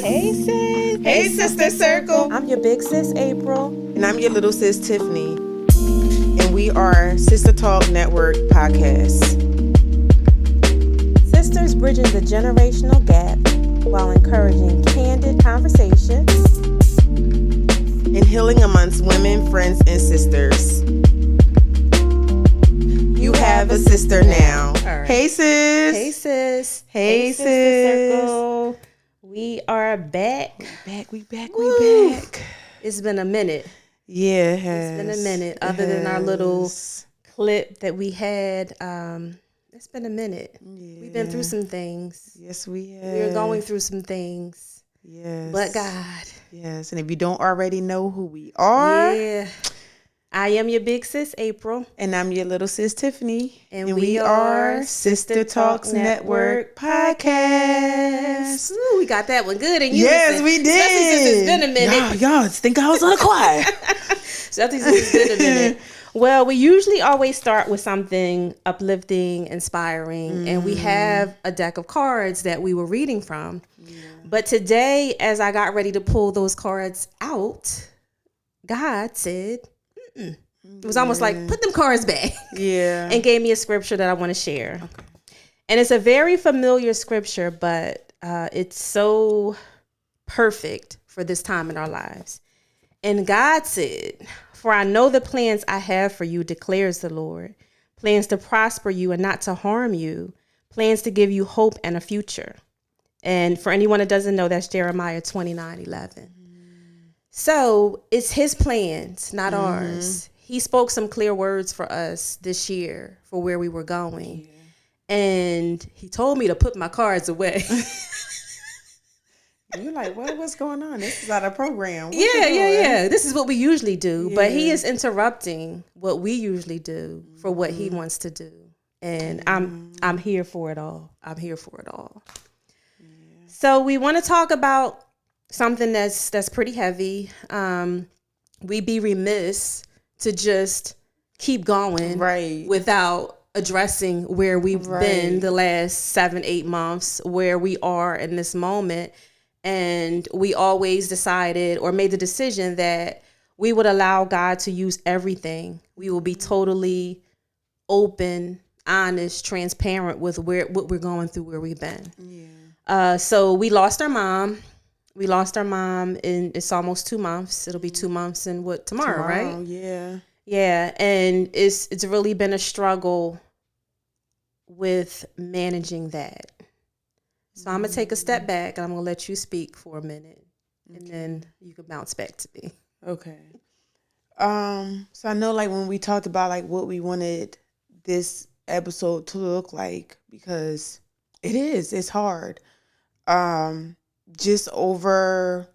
sis. Hey, sis. Hey, Sister Circle. I'm your big sis, April. And I'm your little sis, Tiffany. And we are Sister Talk Network podcast. Sisters bridging the generational gap while encouraging candid conversations and healing amongst women, friends, and sisters. You have a sister now. Right. Hey, sis. Hey, sis. Hey, Sister sis. Circle. We are back. We back. It's been a minute. Yeah, it has. It's been a minute. Other than our little clip that we had, it's been a minute. Yeah. We've been through some things. Yes, we have. We're going through some things. Yes. But God. Yes, and if you don't already know who we are. Yeah. I am your big sis, April. And I'm your little sis, Tiffany. And we are Sister Talks Network podcast. Ooh, we got that one good in unison. Yes, we did. Especially since it's been a minute. Y'all think I was on a choir. Especially since it's been a minute. Well, we usually always start with something uplifting, inspiring, and we have a deck of cards that we were reading from. Yeah. But today, as I got ready to pull those cards out, God said, it was almost like, put them cards back. Yeah. And gave me a scripture that I want to share. Okay. And it's a very familiar scripture, but it's so perfect for this time in our lives. And God said, "For I know the plans I have for you, declares the Lord. Plans to prosper you and not to harm you. Plans to give you hope and a future." And for anyone that doesn't know, that's Jeremiah 29:11. So it's his plans, not ours. He spoke some clear words for us this year for where we were going. Yeah. And he told me to put my cards away. You're like, what's going on? This is not a program. Yeah. This is what we usually do. Yeah. But he is interrupting what we usually do for what he wants to do. And I'm here for it all. I'm here for it all. Yeah. So we want to talk about something that's pretty heavy. We'd be remiss to just keep going without addressing where we've been the last 7-8 months, where we are in this moment. And we always decided or made the decision that we would allow God to use everything. We will be totally open, honest, transparent with what we're going through, where we've been. Yeah. So we lost our mom. We lost our mom it's almost 2 months. It'll be 2 months in tomorrow, right? Yeah. Yeah. And it's really been a struggle with managing that. So I'm going to take a step back and I'm going to let you speak for a minute and then you can bounce back to me. Okay. So I know like when we talked about like what we wanted this episode to look like, because it's hard. Just over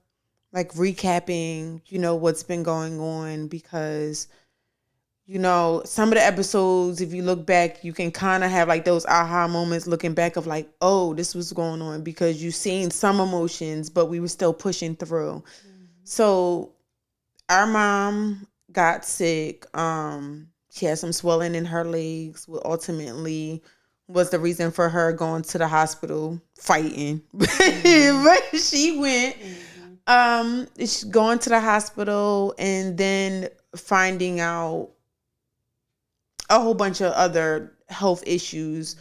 like recapping, what's been going on, because, some of the episodes, if you look back, you can kind of have like those aha moments looking back of like, oh, this was going on, because you've seen some emotions, but we were still pushing through. Mm-hmm. So our mom got sick. She had some swelling in her legs, what ultimately was the reason for her going to the hospital fighting. Mm-hmm. But she went, she's going to the hospital and then finding out a whole bunch of other health issues.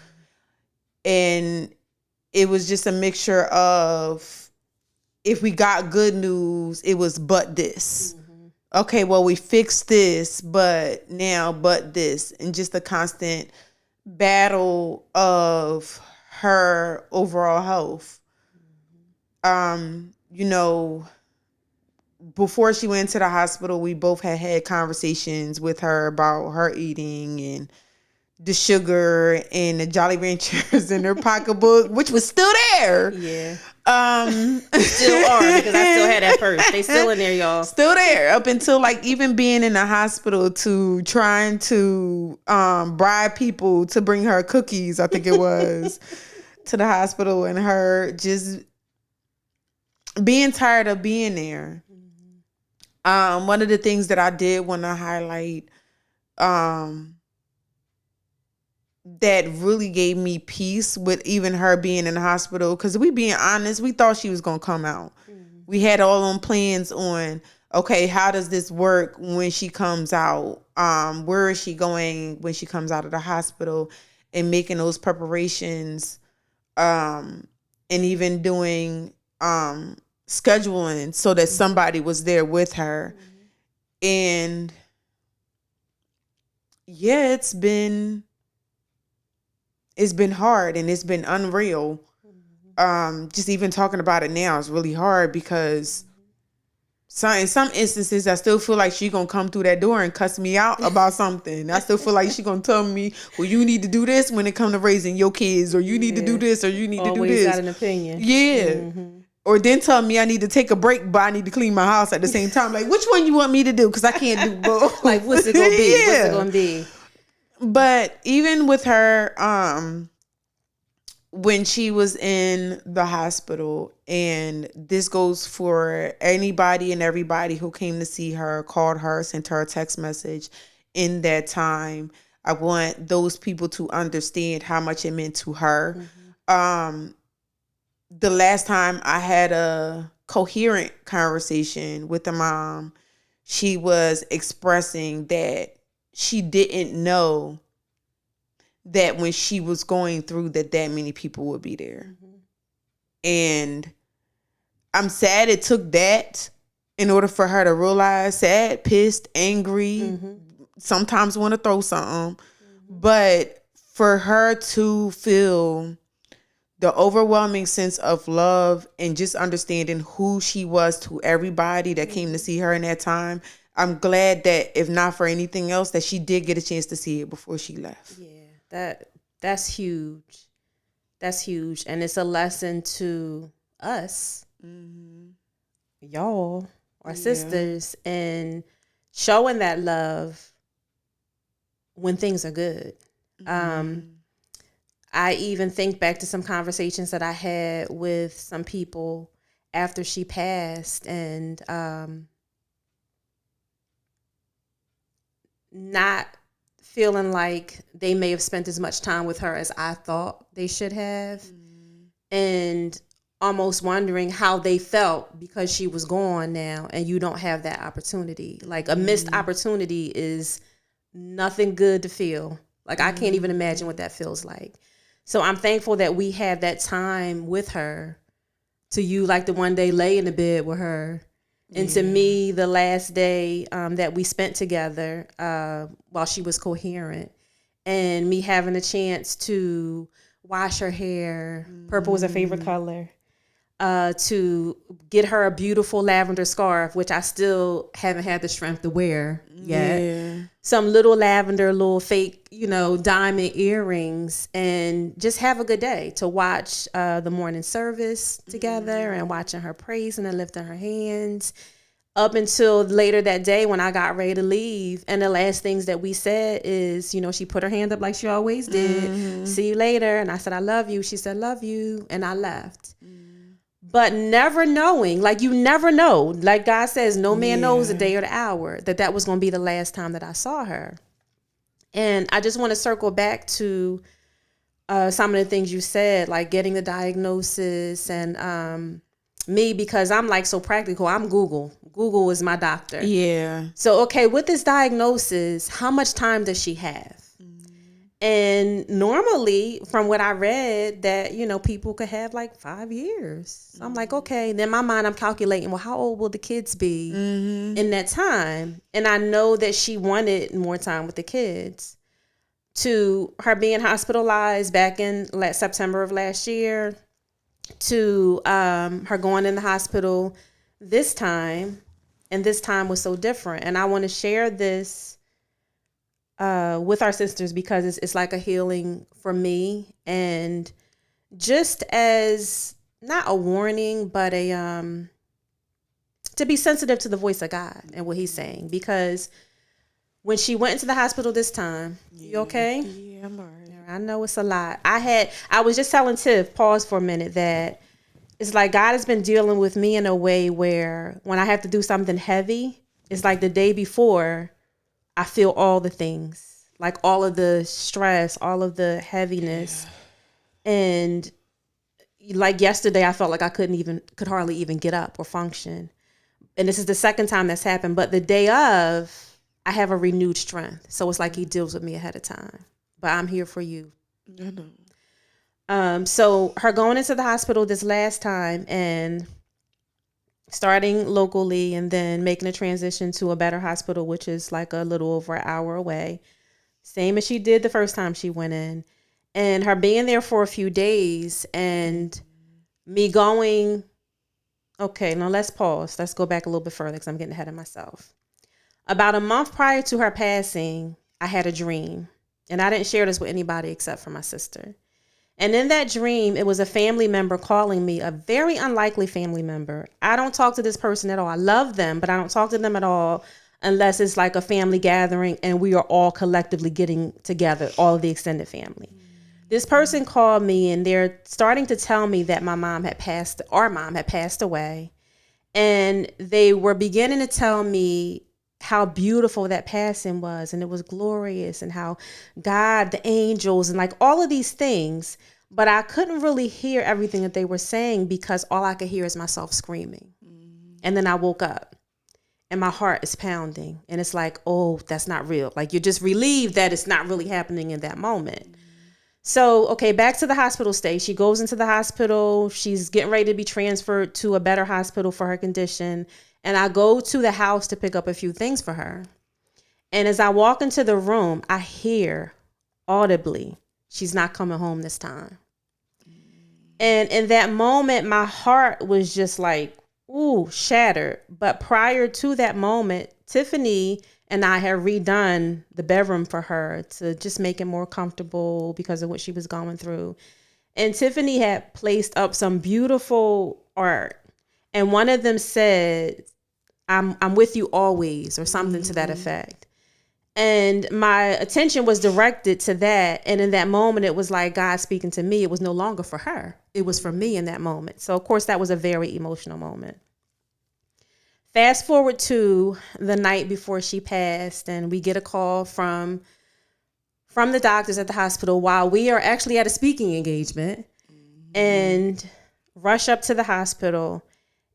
And it was just a mixture of, if we got good news, it was but this. Mm-hmm. Okay, well, we fixed this, but this. And just a constant battle of her overall health. Before she went to the hospital, we both had conversations with her about her eating and the sugar and the Jolly Ranchers in her pocketbook, which was still there. Yeah. Still are, because I still had that purse. They still in there, y'all. Still there up until like even being in the hospital, to trying to bribe people to bring her cookies, I think it was, to the hospital, and her just being tired of being there. One of the things that I did want to highlight that really gave me peace with even her being in the hospital. Because we being honest, we thought she was going to come out. Mm-hmm. We had all on plans on, okay, how does this work when she comes out? Where is she going when she comes out of the hospital? And making those preparations, and even doing scheduling so that somebody was there with her. Mm-hmm. And yeah, it's been hard and it's been unreal. Just even talking about it now is really hard because in some instances I still feel like she gonna come through that door and cuss me out about something. I still feel like she gonna tell me, well, you need to do this when it comes to raising your kids, or you need to do this, or you need to do this. Always got an opinion. Yeah. Mm-hmm. Or then tell me I need to take a break, but I need to clean my house at the same time. Like, which one you want me to do? Because I can't do both. Like, what's it gonna be? Yeah. What's it gonna be? But even with her, when she was in the hospital, and this goes for anybody and everybody who came to see her, called her, sent her a text message in that time, I want those people to understand how much it meant to her. Mm-hmm. The last time I had a coherent conversation with the mom, she was expressing that she didn't know that when she was going through that many people would be there. Mm-hmm. And I'm sad it took that in order for her to realize, sad, pissed, angry, mm-hmm. sometimes want to throw something. Mm-hmm. But for her to feel the overwhelming sense of love and just understanding who she was to everybody that came to see her in that time, I'm glad that, if not for anything else, that she did get a chance to see it before she left. Yeah, that's huge. That's huge. And it's a lesson to us, mm-hmm. y'all, our sisters, and showing that love when things are good. Mm-hmm. I even think back to some conversations that I had with some people after she passed, and not feeling like they may have spent as much time with her as I thought they should have. Mm-hmm. And almost wondering how they felt because she was gone now and you don't have that opportunity. Like, a missed opportunity is nothing good to feel. Like, I can't even imagine what that feels like. So I'm thankful that we had that time with her. To you, like the one day lay in the bed with her. And to me, the last day that we spent together while she was coherent, and me having a chance to wash her hair. Purple was her favorite color. To get her a beautiful lavender scarf, which I still haven't had the strength to wear yet. Yeah. Some little lavender, little fake, diamond earrings, and just have a good day to watch the morning service together and watching her praising and lifting her hands up until later that day when I got ready to leave. And the last things that we said is, she put her hand up like she always did. Mm-hmm. See you later. And I said, I love you. She said, love you. And I left. But never knowing, like, you never know. Like God says, no man knows the day or the hour, that was going to be the last time that I saw her. And I just want to circle back to some of the things you said, like getting the diagnosis and me, because I'm like so practical. I'm Google. Google is my doctor. Yeah. So, okay, with this diagnosis, how much time does she have? And normally, from what I read, that, people could have like 5 years. So I'm like, okay. Then in my mind, I'm calculating, well, how old will the kids be in that time? And I know that she wanted more time with the kids. To her being hospitalized back in September of last year, to her going in the hospital this time, and this time was so different. And I want to share this with our sisters because it's like a healing for me, and just as not a warning, but a to be sensitive to the voice of God and what He's saying. Because when she went into the hospital this time, you okay? Yeah, I'm all right. I know it's a lot. I was just telling Tiff, pause for a minute, that it's like God has been dealing with me in a way where when I have to do something heavy, it's like the day before, I feel all the things like all of the stress, all of the heaviness. Yeah. And like yesterday, I felt like I could hardly even get up or function. And this is the second time that's happened. But the day of, I have a renewed strength. So it's like he deals with me ahead of time. But I'm here for you. I know. So her going into the hospital this last time and starting locally and then making a transition to a better hospital, which is like a little over an hour away. Same as she did the first time she went in. And her being there for a few days and me going, okay, now let's pause. Let's go back a little bit further because I'm getting ahead of myself. About a month prior to her passing, I had a dream. And I didn't share this with anybody except for my sister. And in that dream, it was a family member calling me, a very unlikely family member. I don't talk to this person at all. I love them, but I don't talk to them at all unless it's like a family gathering and we are all collectively getting together, all of the extended family. This person called me and they're starting to tell me that our mom had passed away. And they were beginning to tell me how beautiful that passing was, and it was glorious, and how God, the angels, and like all of these things. But I couldn't really hear everything that they were saying because all I could hear is myself screaming. And then I woke up and my heart is pounding and it's like, oh, that's not real. Like you're just relieved that it's not really happening in that moment. So, okay, back to the hospital stay. She goes into the hospital. She's getting ready to be transferred to a better hospital for her condition. And I go to the house to pick up a few things for her. And as I walk into the room, I hear audibly, she's not coming home this time. And in that moment, my heart was just like, ooh, shattered. But prior to that moment, Tiffany and I had redone the bedroom for her to just make it more comfortable because of what she was going through. And Tiffany had placed up some beautiful art. And one of them said, I'm with you always, or something to that effect. And my attention was directed to that. And in that moment, it was like God speaking to me. It was no longer for her. It was for me in that moment. So, of course, that was a very emotional moment. Fast forward to the night before she passed, and we get a call from the doctors at the hospital while we are actually at a speaking engagement, and rush up to the hospital.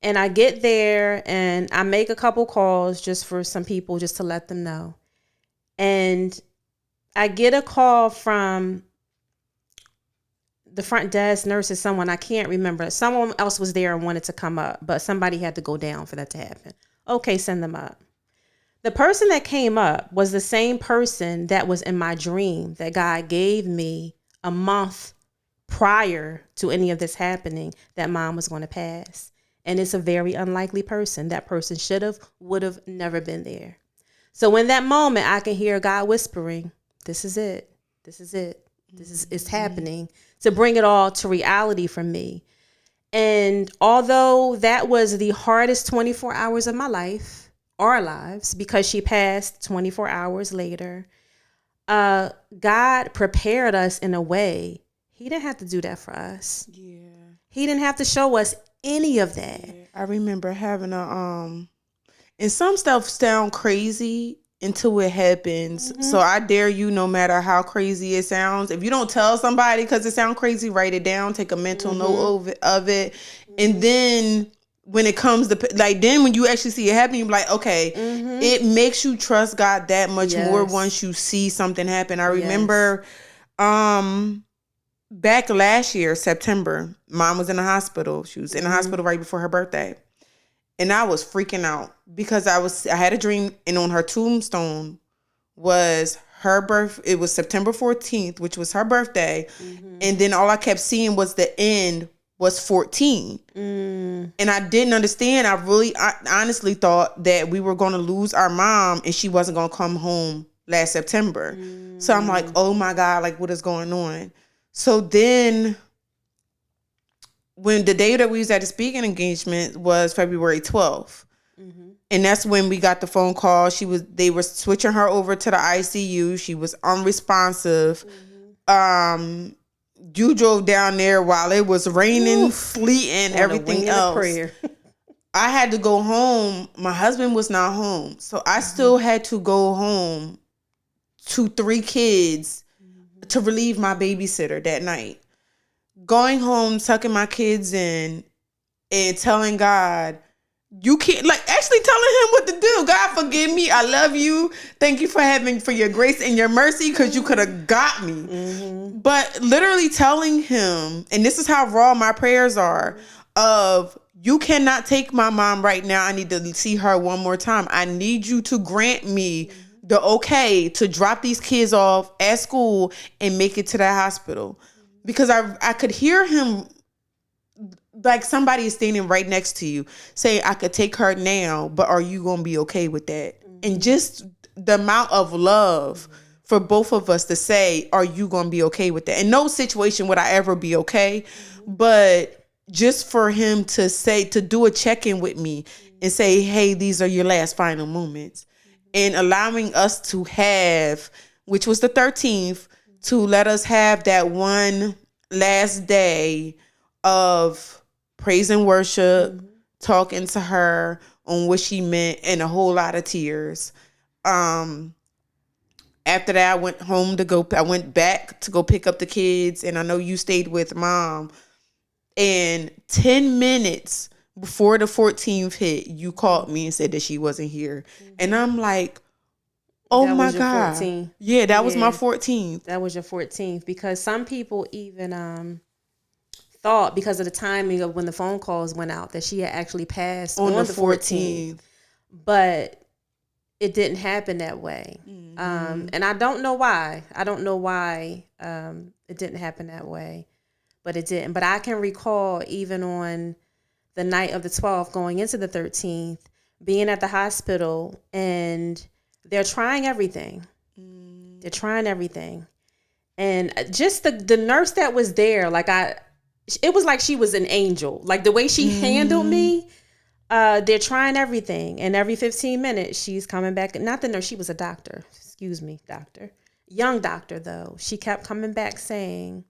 And I get there and I make a couple calls just for some people just to let them know. And I get a call from the front desk nurse is someone I can't remember. Someone else was there and wanted to come up, but somebody had to go down for that to happen. Okay, send them up. The person that came up was the same person that was in my dream that God gave me a month prior to any of this happening, that mom was going to pass. And it's a very unlikely person. That person would have never been there. So in that moment, I can hear God whispering, this is it. This is it. It's happening, to bring it all to reality for me. And although that was the hardest 24 hours of my life, our lives, because she passed 24 hours later, God prepared us in a way. He didn't have to do that for us. Yeah. He didn't have to show us any of that. Yeah. I remember having and some stuff sound crazy until it happens. So I dare you, no matter how crazy it sounds, if you don't tell somebody because it sounds crazy, write it down, take a mental note of it. And then when it comes to then when you actually see it happen, you're like, okay, it makes you trust God that much more once you see something happen. I remember back last year, September, mom was in the hospital. She was in the hospital right before her birthday. And I was freaking out because I had a dream, and on her tombstone was her birth. It was September 14th, which was her birthday. And then all I kept seeing was the end was 14. And I didn't understand. I honestly thought that we were going to lose our mom and she wasn't going to come home last September. So I'm like, oh my God, like what is going on? So then when the day that we was at the speaking engagement was February 12th. And that's when we got the phone call. They were switching her over to the ICU. She was unresponsive. You drove down there while it was raining, sleeting, everything else. I had to go home. My husband was not home. So I still had to go home to 3 kids to relieve my babysitter that night. Going home, tucking my kids in, and telling God, you can't, like, actually telling him what to do. God, forgive me. I love you. Thank you for your grace and your mercy, because you could have got me. Mm-hmm. But literally telling him, and this is how raw my prayers are, of, you cannot take my mom right now. I need to see her one more time. I need you to grant me the okay to drop these kids off at school and make it to the hospital. Because I could hear him, like somebody is standing right next to you, saying, I could take her now, but are you going to be okay with that? Mm-hmm. And just the amount of love for both of us to say, are you going to be okay with that? In no situation would I ever be okay, but just for him to say, to do a check-in with me and say, hey, these are your last final moments, and allowing us to have, which was the 13th, to let us have that one last day of praise and worship, talking to her on what she meant, and a whole lot of tears. After that, I went back to go pick up the kids, and I know you stayed with Mom. And 10 minutes before the 14th hit, you called me and said that she wasn't here. Mm-hmm. And I'm like, oh that my God. 14th. Yeah, that was my 14th. That was your 14th, because some people even thought, because of the timing of when the phone calls went out, that she had actually passed on the 14th. But it didn't happen that way. Mm-hmm. And I don't know why. It didn't happen that way. But it didn't. But I can recall, even on the night of the 12th, going into the 13th, being at the hospital, and they're trying everything. They're trying everything. And just the nurse that was there, it was like she was an angel. Like the way she handled me, they're trying everything. And every 15 minutes, she's coming back. Not the nurse, she was a doctor. Excuse me, doctor. Young doctor, though. She kept coming back saying,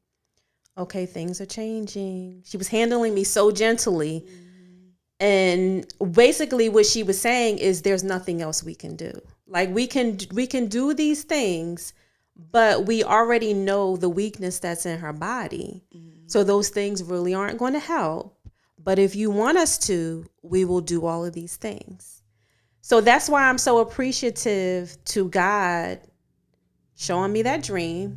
okay, things are changing. She was handling me so gently. And basically what she was saying is, there's nothing else we can do. Like we can do these things, but we already know the weakness that's in her body. So those things really aren't going to help. But if you want us to, we will do all of these things. So that's why I'm so appreciative to God showing me that dream,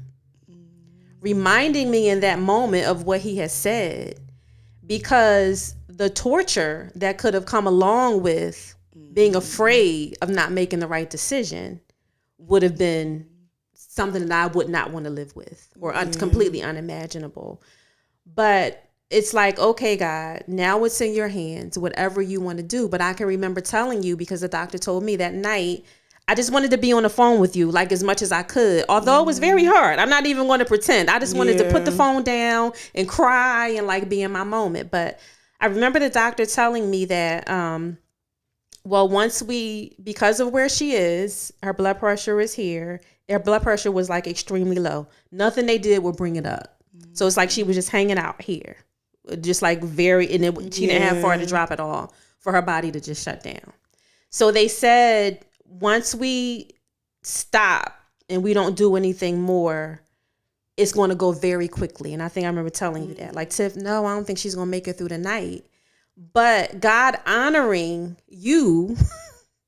reminding me in that moment of what he has said, because the torture that could have come along with being afraid of not making the right decision would have been something that I would not want to live with, or completely unimaginable. But it's like, okay, God, now it's in your hands, whatever you want to do. But I can remember telling you, because the doctor told me that night, I just wanted to be on the phone with you, like, as much as I could, although it was very hard. I'm not even going to pretend. I just wanted to put the phone down and cry and like be in my moment. But I remember the doctor telling me that, because of where she is, her blood pressure is here. Her blood pressure was like extremely low. Nothing they did would bring it up. So it's like she was just hanging out here, just like she didn't have far to drop at all for her body to just shut down. So they said, once we stop and we don't do anything more, it's going to go very quickly. And I think I remember telling you that, like, Tiff, no, I don't think she's going to make it through the night. But God honoring you,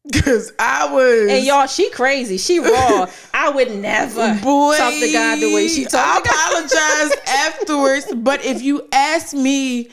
because I was, and y'all, she crazy, she raw. I would never talk to God the way she talked. I apologize afterwards. But if you ask me,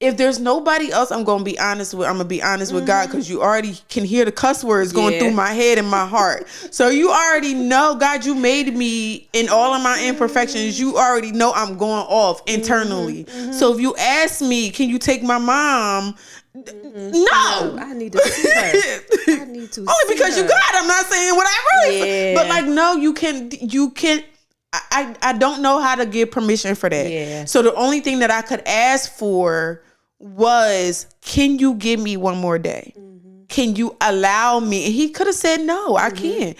if there's nobody else, I'm gonna be honest with God, because you already can hear the cuss words going through my head and my heart. So you already know, God, you made me in all of my imperfections. You already know I'm going off internally. So if you ask me, can you take my mom? No, I need to see her. Only because you God. I'm not saying what I really feel. But like, no, you can. I don't know how to give permission for that. Yeah. So the only thing that I could ask for was, can you give me one more day? Can you allow me? And he could have said, no, I can't.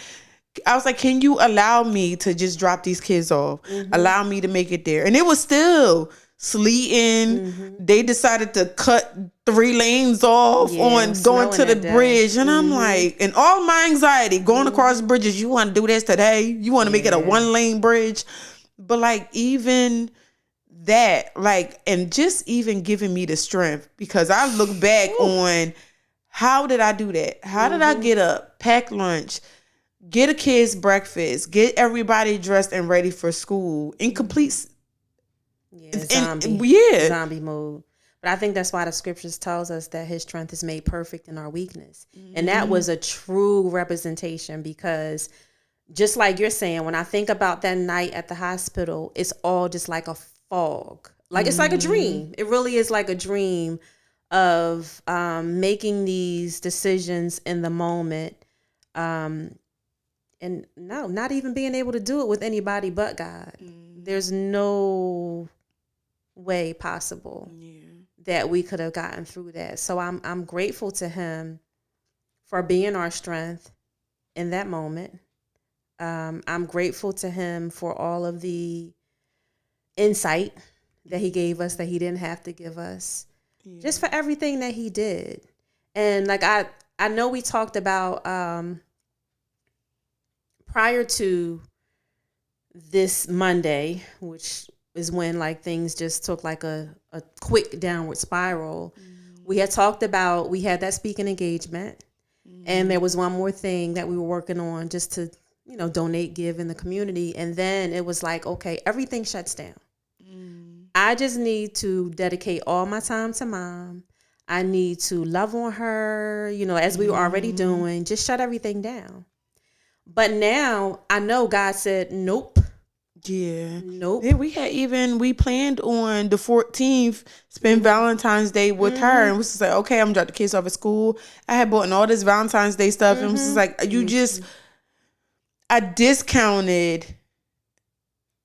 I was like, can you allow me to just drop these kids off? Allow me to make it there. And it was still sleeting. They decided to cut 3 lanes off on going to the bridge. And I'm like, and all my anxiety going across bridges, you want to do this today? You want to make it a 1-lane bridge? But like, even that, like, and just even giving me the strength, because I look back on, how did I do that? How did I get up, pack lunch, get a kid's breakfast, get everybody dressed and ready for school in complete zombie mode? But I think that's why the scriptures tells us that his strength is made perfect in our weakness. And that was a true representation, because just like you're saying, when I think about that night at the hospital, it's all just like a fog. Like, it's like a dream. It really is like a dream of making these decisions in the moment. And no, not even being able to do it with anybody but God. There's no way possible that we could have gotten through that. So I'm grateful to him for being our strength in that moment. I'm grateful to him for all of the insight that he gave us that he didn't have to give us, just for everything that he did. And like, I know we talked about prior to this Monday, which is when like things just took like a quick downward spiral. We had talked about, we had that speaking engagement, and there was one more thing that we were working on, just to, donate, give in the community. And then it was like, okay, everything shuts down. I just need to dedicate all my time to Mom. I need to love on her, as we were already doing, just shut everything down. But now I know God said, nope. Yeah. Nope. Yeah, we planned on the 14th, spend Valentine's Day with her. And it was just like, okay, I'm gonna drop the kids off at school. I had bought all this Valentine's Day stuff. And it was just like, I discounted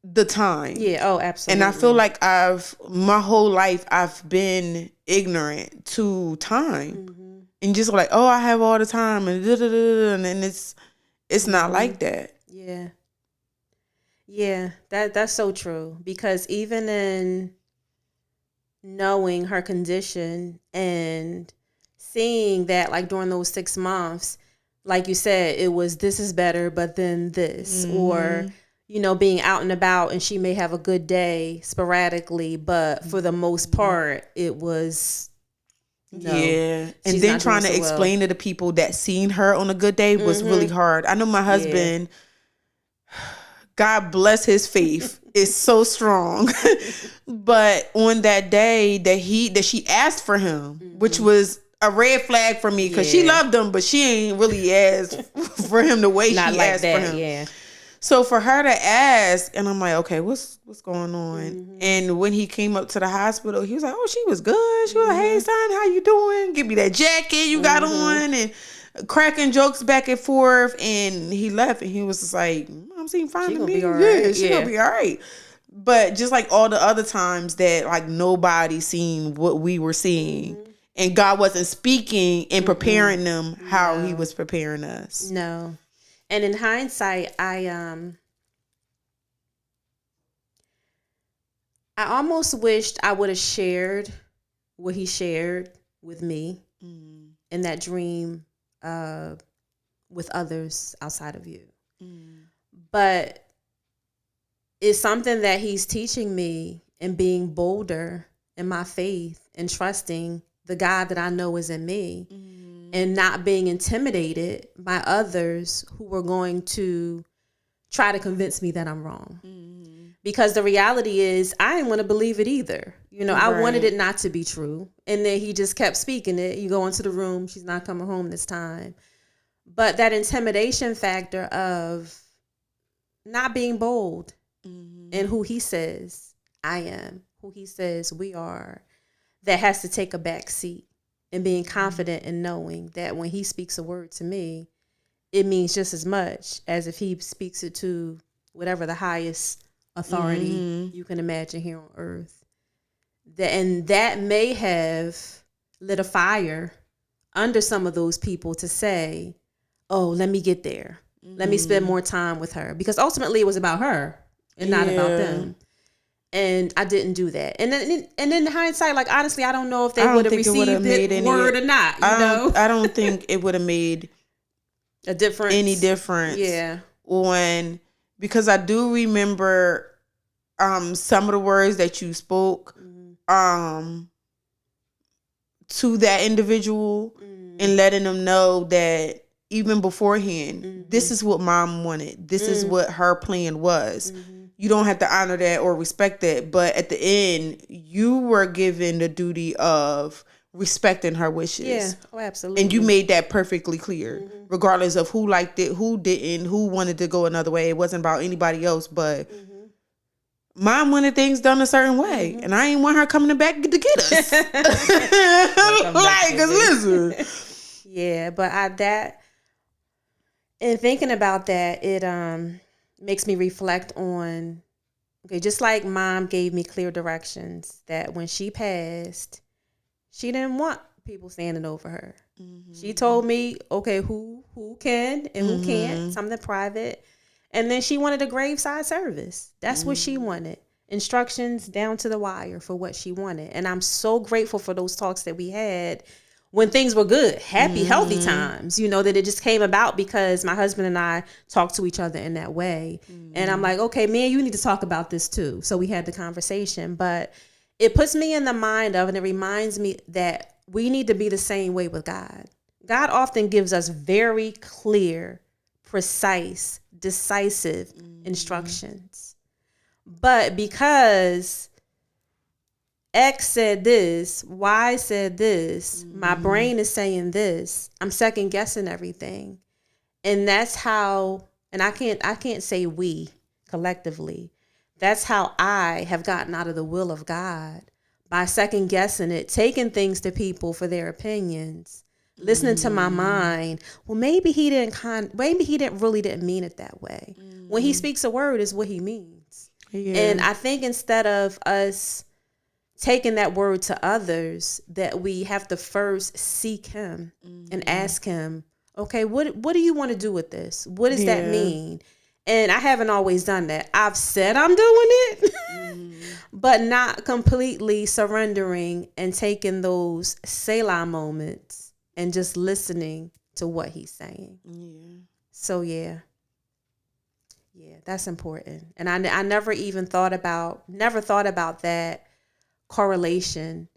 the time. Yeah. Oh, absolutely. And I feel like my whole life, I've been ignorant to time. And just like, oh, I have all the time, and and then it's not like that. Yeah. Yeah, that's so true. Because even in knowing her condition and seeing that, like, during those 6 months, like you said, it was, this is better, but then this, or, being out and about, and she may have a good day sporadically, but for the most part, it was, and then trying to explain to the people that seen her on a good day was really hard. I know my husband, God bless his faith, is so strong. But on that day that she asked for him, which was a red flag for me, because she loved him, but she ain't really asked for him the way Not she like asked that, for him. Yeah. So for her to ask, and I'm like, okay, what's going on? And when he came up to the hospital, he was like, oh, she was good. She was like, hey, son, how you doing? Give me that jacket you got on, and cracking jokes back and forth. And he left, and he was just like, Mom seemed fine to me. Yeah, she gonna be all right. But just like all the other times that like nobody seen what we were seeing, and God wasn't speaking and preparing them how he was preparing us. No. And in hindsight, I almost wished I would have shared what he shared with me in that dream with others outside of you. But it's something that he's teaching me, and being bolder in my faith and trusting the God that I know is in me, and not being intimidated by others who were going to try to convince me that I'm wrong. Because the reality is, I didn't want to believe it either. I wanted it not to be true. And then he just kept speaking it. You go into the room, she's not coming home this time. But that intimidation factor of not being bold in who he says I am, who he says we are, that has to take a back seat. And being confident in knowing that when he speaks a word to me, it means just as much as if he speaks it to whatever the highest authority you can imagine here on earth. And that may have lit a fire under some of those people to say, oh, let me get there. Let me spend more time with her. Because ultimately it was about her and not about them. And I didn't do that. And then, in hindsight, like, honestly, I don't know if they would have received the word or not. I don't think it would have made a difference. Any difference. Yeah. Because I do remember some of the words that you spoke to that individual and letting them know that even beforehand, this is what mom wanted. This is what her plan was. You don't have to honor that or respect that. But at the end, you were given the duty of respecting her wishes. Yeah, oh, absolutely. And you made that perfectly clear, regardless of who liked it, who didn't, who wanted to go another way. It wasn't about anybody else, but mom wanted things done a certain way, and I ain't want her coming back to get us. Like, 'cause listen. Yeah, but and thinking about that, it makes me reflect on, okay, just like mom gave me clear directions that when she passed, she didn't want people standing over her. She told me, okay, who can and who can't, something private. And then she wanted a graveside service. That's what she wanted. Instructions down to the wire for what she wanted. And I'm so grateful for those talks that we had when things were good, happy, healthy times, that it just came about because my husband and I talked to each other in that way. And I'm like, okay, man, you need to talk about this too. So we had the conversation, but it puts me in the mind of, and it reminds me that we need to be the same way with God. God often gives us very clear, precise, decisive instructions. But because X said this, Y said this, my brain is saying this, I'm second guessing everything. And that's how, and I can't say we collectively, that's how I have gotten out of the will of God, by second guessing it, taking things to people for their opinions, listening to my mind. Well, maybe he didn't really mean it that way. When he speaks a word, is what he means. Yeah. And I think instead of us taking that word to others, that we have to first seek him and ask him, okay, what do you want to do with this? What does that mean? And I haven't always done that. I've said I'm doing it, but not completely surrendering and taking those Selah moments and just listening to what he's saying. Yeah. So yeah, that's important. And I never thought about that correlation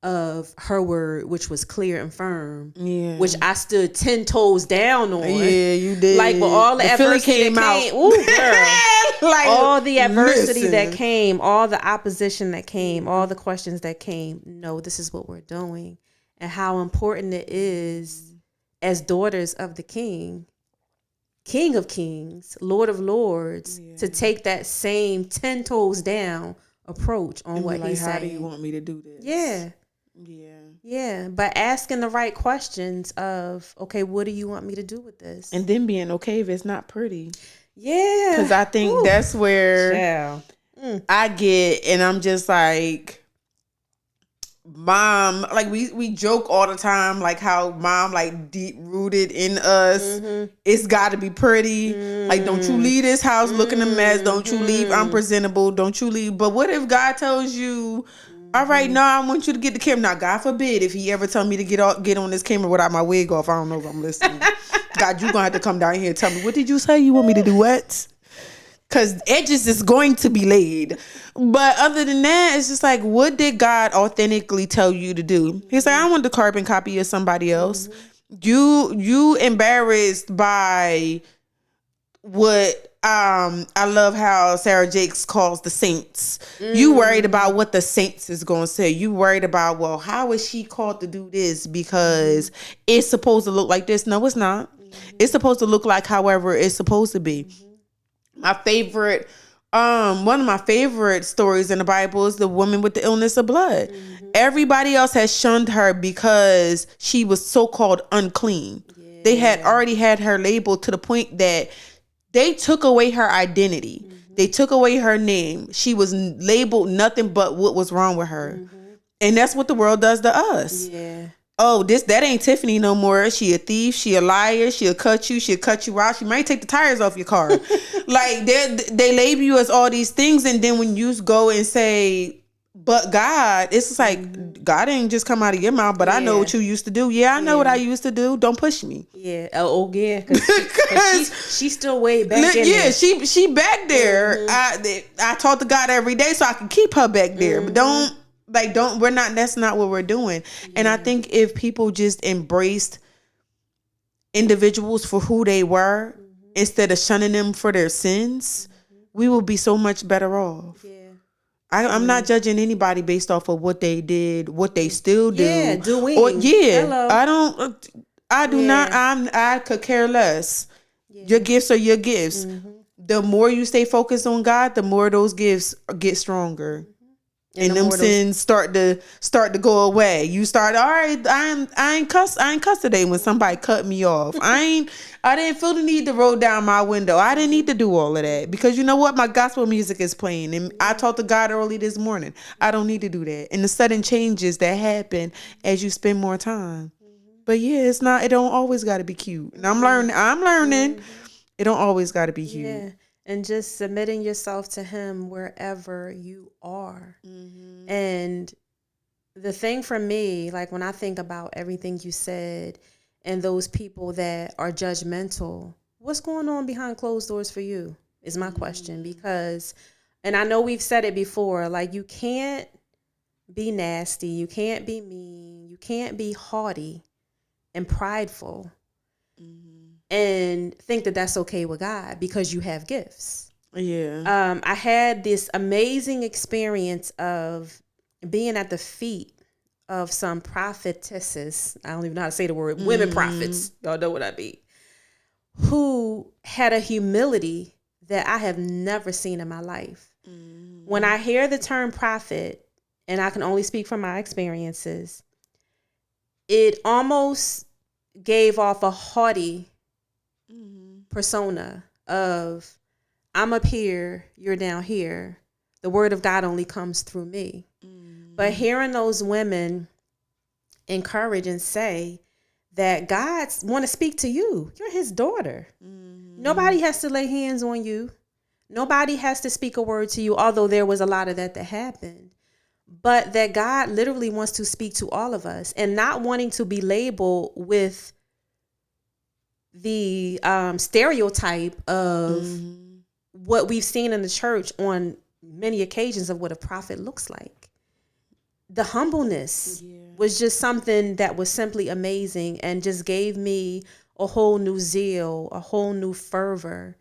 of her word, which was clear and firm, which I stood 10 toes down on. Yeah, you did. Like, but all the adversity that came, ooh, girl, like, all the adversity that came, all the opposition that came, all the questions that came. No, this is what we're doing, and how important it is as daughters of the King of Kings, Lord of Lords, to take that same 10 toes down approach on what he's saying. How do you want me to do this? Yeah. But asking the right questions of, okay, what do you want me to do with this? And then being okay if it's not pretty. Yeah. Because I think that's where I get, and I'm just like, mom, like we joke all the time, like how mom, like, deep rooted in us. It's got to be pretty. Like, don't you leave this house looking a mess. Don't you leave unpresentable. Don't you leave. But what if God tells you, all right, no, I want you to get the camera. Now, God forbid if he ever tell me to get on this camera without my wig off. I don't know if I'm listening. God, you gonna have to come down here and tell me, what did you say? You want me to do what? Because edges is going to be laid. But other than that, it's just like, what did God authentically tell you to do? He's like, I want the carbon copy of somebody else. You embarrassed by what I love how Sarah Jakes calls the saints. You worried about what the saints is going to say. You worried about, well, how is she called to do this? Because it's supposed to look like this. No, it's not. It's supposed to look like however it's supposed to be. My favorite, one of my favorite stories in the Bible is the woman with the illness of blood. Everybody else has shunned her because she was so-called unclean. They had already had her labeled to the point that they took away her identity. They took away her name. She was labeled nothing but what was wrong with her. And that's what the world does to us. oh, that ain't Tiffany no more. She a thief. She a liar. She'll cut you. She'll cut you out. She might take the tires off your car. Like they label you as all these things, and then when you go and say, "But God," it's just like God ain't just come out of your mouth. But I know what you used to do. Yeah, I know what I used to do. Don't push me. Yeah. Oh yeah. Cause she's still way back in there. She back there. I talk to God every day so I can keep her back there. But that's not what we're doing. And I think if people just embraced individuals for who they were instead of shunning them for their sins, we will be so much better off. Yeah. I'm not judging anybody based off of what they did, what they still do. Yeah, doing. Hello. I do not. I could care less. Yeah. Your gifts are your gifts. The more you stay focused on God, the more those gifts get stronger. And them sins start to go away. You start, all right, I ain't cuss today when somebody cut me off. I didn't feel the need to roll down my window. I didn't need to do all of that because you know what? My gospel music is playing and I talked to God early this morning. I don't need to do that. And the sudden changes that happen as you spend more time. But yeah, it don't always got to be cute. And I'm learning. It don't always got to be cute. Yeah. And just submitting yourself to him wherever you are. And the thing for me, like when I think about everything you said and those people that are judgmental, what's going on behind closed doors for you is my question. Because, and I know we've said it before, like you can't be nasty, you can't be mean, you can't be haughty and prideful. And think that that's okay with God because you have gifts. Yeah. I had this amazing experience of being at the feet of some prophetesses. I don't even know how to say the word. Women prophets. Y'all know what I mean. Who had a humility that I have never seen in my life. When I hear the term prophet, and I can only speak from my experiences, it almost gave off a haughty persona of I'm up here, you're down here. The word of God only comes through me. But hearing those women encourage and say that God want to speak to you. You're his daughter. Nobody has to lay hands on you. Nobody has to speak a word to you, although there was a lot of that happened. But that God literally wants to speak to all of us and not wanting to be labeled with the stereotype of what we've seen in the church on many occasions of what a prophet looks like. The humbleness was just something that was simply amazing and just gave me a whole new zeal, a whole new fervor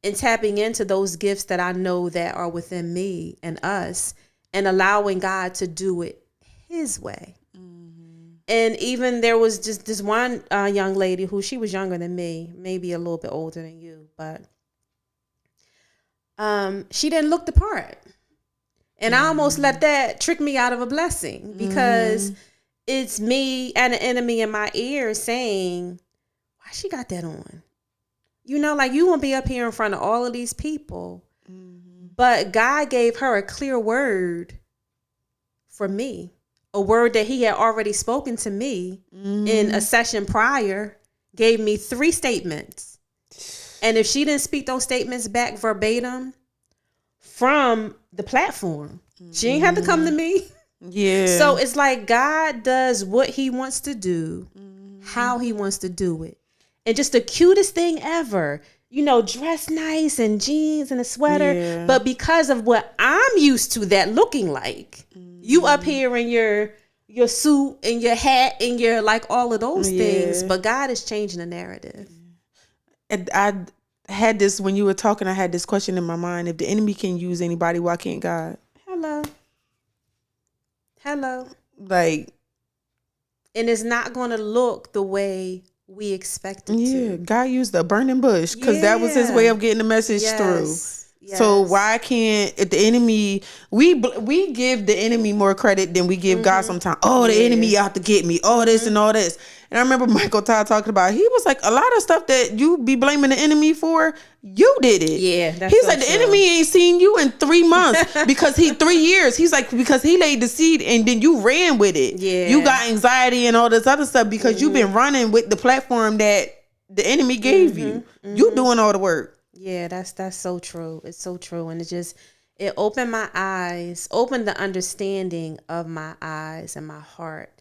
in tapping into those gifts that I know that are within me and us and allowing God to do it his way. And even there was just this one young lady who she was younger than me, maybe a little bit older than you, but she didn't look the part. And I almost let that trick me out of a blessing because it's me and an enemy in my ear saying, why she got that on? You know, like you won't be up here in front of all of these people. But God gave her a clear word for me. A word that he had already spoken to me in a session prior, gave me 3 statements. And if she didn't speak those statements back verbatim from the platform, she ain't have to come to me. Yeah. So it's like God does what he wants to do, how he wants to do it. And just the cutest thing ever, you know, dress nice and jeans and a sweater. Yeah. But because of what I'm used to that looking like, you up here in your suit and your hat and your like all of those things. But God is changing the narrative. And I had this, when you were talking, I had this question in my mind. If the enemy can use anybody, why can't God? Hello. Like. And it's not going to look the way we expect it to. Yeah, God used a burning bush because that was his way of getting the message through. So why can't the enemy? We give the enemy more credit than we give God sometimes. Oh, the enemy out to get me. Oh, this and all this. And I remember Michael Todd talking about. He was like, a lot of stuff that you be blaming the enemy for, you did it. Yeah, that's he's so like the true. enemy ain't seen you in 3 months because 3 years. He's like, because he laid the seed and then you ran with it. Yeah, you got anxiety and all this other stuff because you've been running with the platform that the enemy gave you. You doing all the work. Yeah, that's so true. It's so true. And it opened my eyes, opened the understanding of my eyes and my heart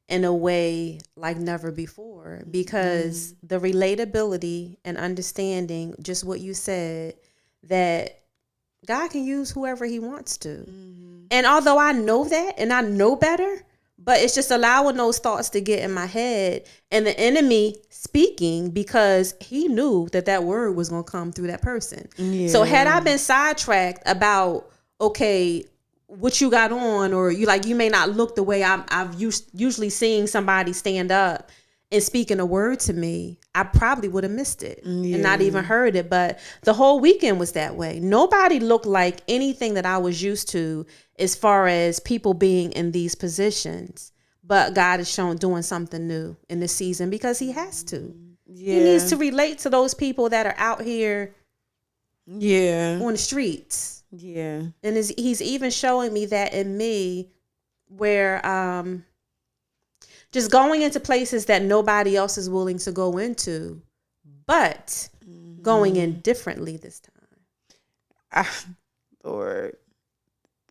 in a way like never before, because the relatability and understanding, just what you said, that God can use whoever he wants to. And although I know that and I know better, but it's just allowing those thoughts to get in my head and the enemy speaking because he knew that word was going to come through that person. Yeah. So had I been sidetracked about, okay, what you got on, or you may not look the way I've usually seen somebody stand up and speaking a word to me, I probably would have missed it and not even heard it. But the whole weekend was that way. Nobody looked like anything that I was used to as far as people being in these positions. But God is doing something new in this season because he has to. Yeah. He needs to relate to those people that are out here on the streets. Yeah. And he's even showing me that in me where just going into places that nobody else is willing to go into, but going in differently this time. Lord,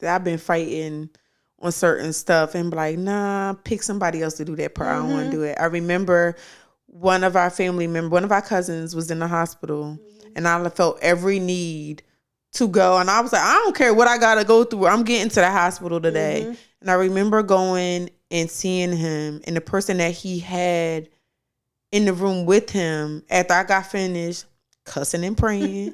I've been fighting on certain stuff and be like, nah, pick somebody else to do that part. I don't want to do it. I remember one of our cousins was in the hospital and I felt every need to go. And I was like, I don't care what I got to go through. I'm getting to the hospital today. And I remember going and seeing him, and the person that he had in the room with him after I got finished cussing and praying,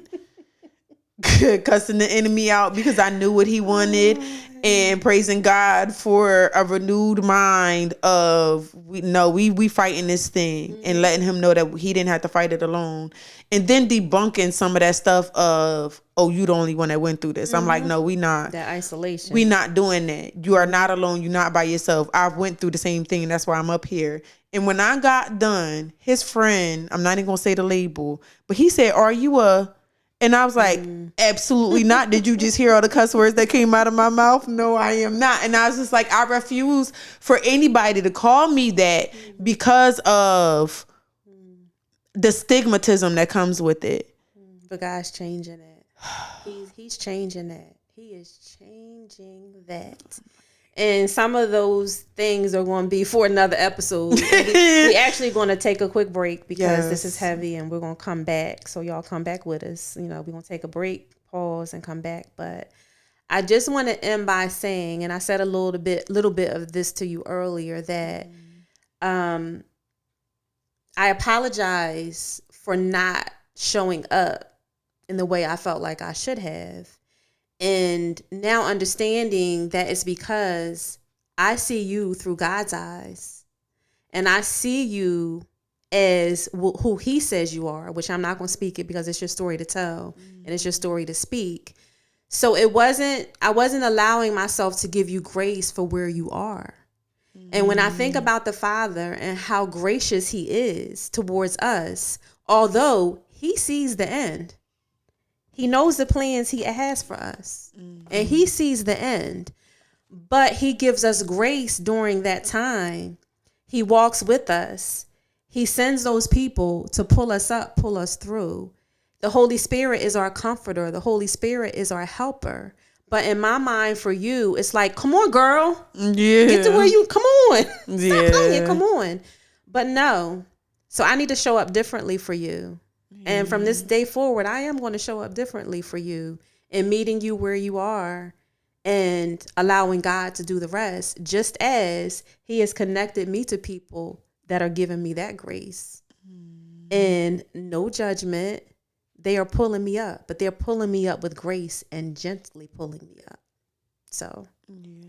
cussing the enemy out because I knew what he wanted, and praising God for a renewed mind of we fighting this thing, and letting him know that he didn't have to fight it alone, and then debunking some of that stuff of, oh, you the only one that went through this. I'm like, no, we not. That isolation. We not doing that. You are not alone. You're not by yourself. I've went through the same thing, and that's why I'm up here. And when I got done, his friend, I'm not even gonna say the label, but he said, "Are you a?" And I was like, absolutely not. Did you just hear all the cuss words that came out of my mouth? No, I am not. And I was just like, I refuse for anybody to call me that because of the stigmatism that comes with it. But God's changing it. He's changing that. He is changing that. And some of those things are going to be for another episode. We actually going to take a quick break because this is heavy, and we're going to come back. So y'all come back with us. We're going to take a break, pause, and come back. But I just want to end by saying, and I said a little bit of this to you earlier, that I apologize for not showing up in the way I felt like I should have. And now understanding that it's because I see you through God's eyes, and I see you as who he says you are, which I'm not going to speak it because it's your story to tell and it's your story to speak. So I wasn't allowing myself to give you grace for where you are. And when I think about the Father and how gracious he is towards us, although he sees the end, he knows the plans he has for us, and he sees the end, but he gives us grace during that time. He walks with us. He sends those people to pull us up, pull us through. The Holy Spirit is our comforter. The Holy Spirit is our helper. But in my mind, for you, it's like, come on, girl. Yeah. Get to where you, come on. Stop playing, come on. But no. So I need to show up differently for you. And from this day forward, I am going to show up differently for you and meeting you where you are and allowing God to do the rest, just as he has connected me to people that are giving me that grace. And no judgment. They are pulling me up, but they're pulling me up with grace and gently pulling me up. So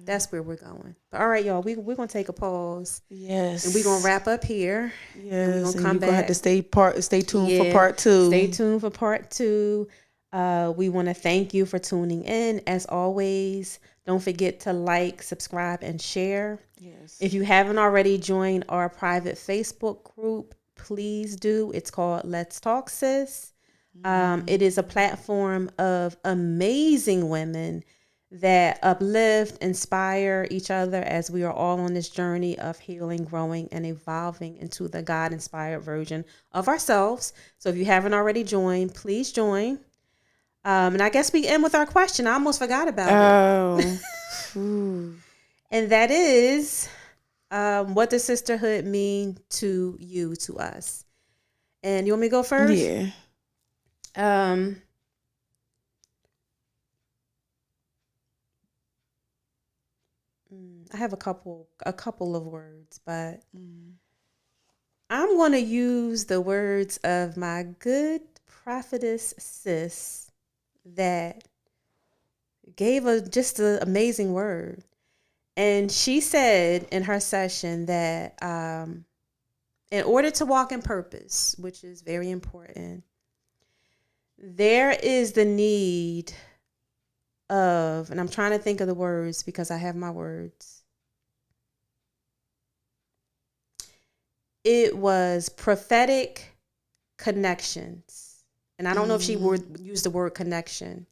that's where we're going. But all right, y'all, we're going to take a pause. Yes. And we're going to wrap up here. Yes. And we're going to have to stay tuned for part 2. Stay tuned for part 2. We want to thank you for tuning in. As always, don't forget to like, subscribe, and share. Yes. If you haven't already joined our private Facebook group, please do. It's called Let's Talk Sis. It is a platform of amazing women that uplift, inspire each other as we are all on this journey of healing, growing, and evolving into the God-inspired version of ourselves. So if you haven't already joined, please join. And I guess we end with our question. I almost forgot about it. And that is, what does sisterhood mean to you, to us? And you want me to go first? Yeah. I have a couple of words, but I'm going to use the words of my good prophetess sis that gave just an amazing word. And she said in her session that in order to walk in purpose, which is very important, there is the need of, and I'm trying to think of the words because I have my words. It was prophetic connections. And I don't know if she would use the word connection,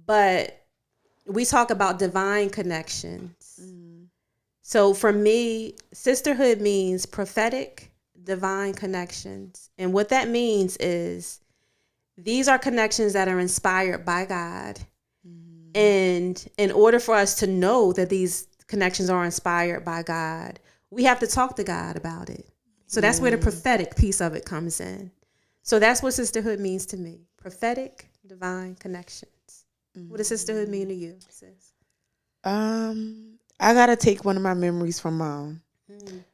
but we talk about divine connections. So for me, sisterhood means prophetic, divine connections. And what that means is these are connections that are inspired by God. And in order for us to know that these connections are inspired by God, we have to talk to God about it. So that's where the prophetic piece of it comes in. So that's what sisterhood means to me. Prophetic, divine connections. What does sisterhood mean to you, sis? I gotta take one of my memories from Mom.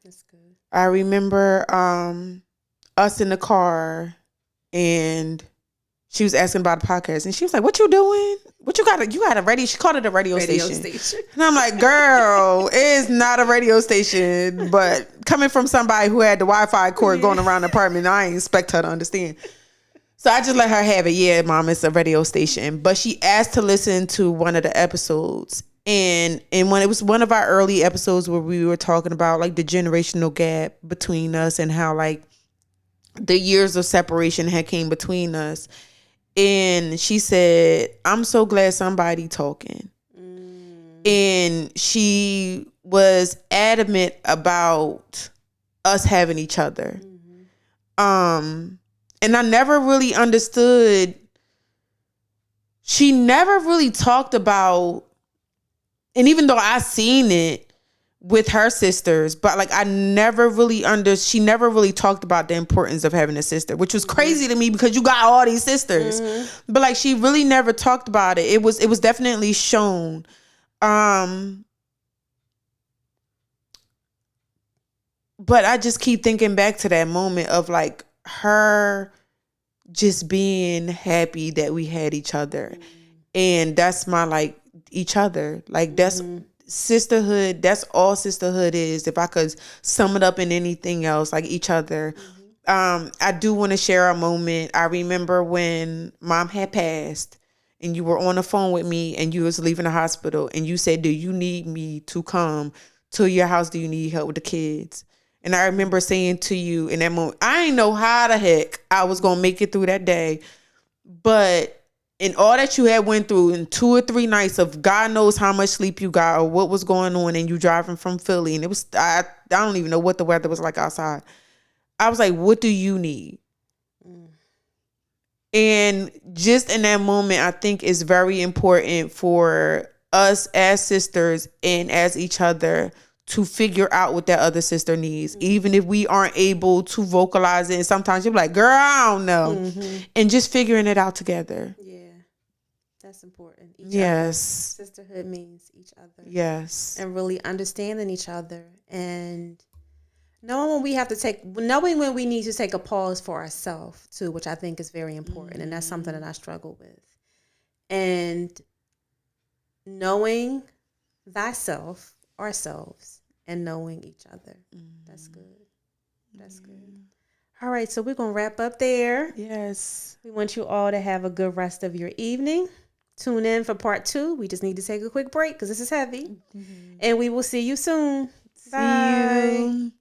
That's good. I remember us in the car, and she was asking about a podcast, and she was like, "What you doing? What you got? You got a radio?" She called it a radio station. And I'm like, "Girl, it's not a radio station." But coming from somebody who had the Wi-Fi cord going around the apartment, I ain't expect her to understand. So I just let her have it. Yeah, Mom, it's a radio station. But she asked to listen to one of the episodes. And when it was one of our early episodes where we were talking about like the generational gap between us and how like the years of separation had came between us. And she said, "I'm so glad somebody talking." And she was adamant about us having each other. And I never really understood. She never really talked about, and even though I seen it with her sisters, but like I never really she never really talked about the importance of having a sister, which was crazy to me because you got all these sisters. But like she really never talked about it. It was definitely shown. But I just keep thinking back to that moment of like her just being happy that we had each other. And that's my like each other. Like that's sisterhood. That's all sisterhood is. If I could sum it up in anything else, like each other. I do want to share a moment. I remember when Mom had passed and you were on the phone with me and you was leaving the hospital and you said, "Do you need me to come to your house? Do you need help with the kids?" And I remember saying to you in that moment, I didn't know how the heck I was going to make it through that day. But in all that you had went through in 2 or 3 nights of God knows how much sleep you got or what was going on, and you driving from Philly, and it was, I don't even know what the weather was like outside. I was like, "What do you need?" And just in that moment, I think it's very important for us as sisters and as each other to figure out what that other sister needs, even if we aren't able to vocalize it. And sometimes you're like, "Girl, I don't know," and just figuring it out together. Yeah, that's important. Yes. Sisterhood means each other. Yes. And really understanding each other and knowing when we need to take a pause for ourselves too, which I think is very important. And that's something that I struggle with. And knowing thyself, ourselves, and knowing each other. That's good. That's good. All right, so we're going to wrap up there. Yes. We want you all to have a good rest of your evening. Tune in for part 2. We just need to take a quick break because this is heavy. And we will see you soon. Bye. See you.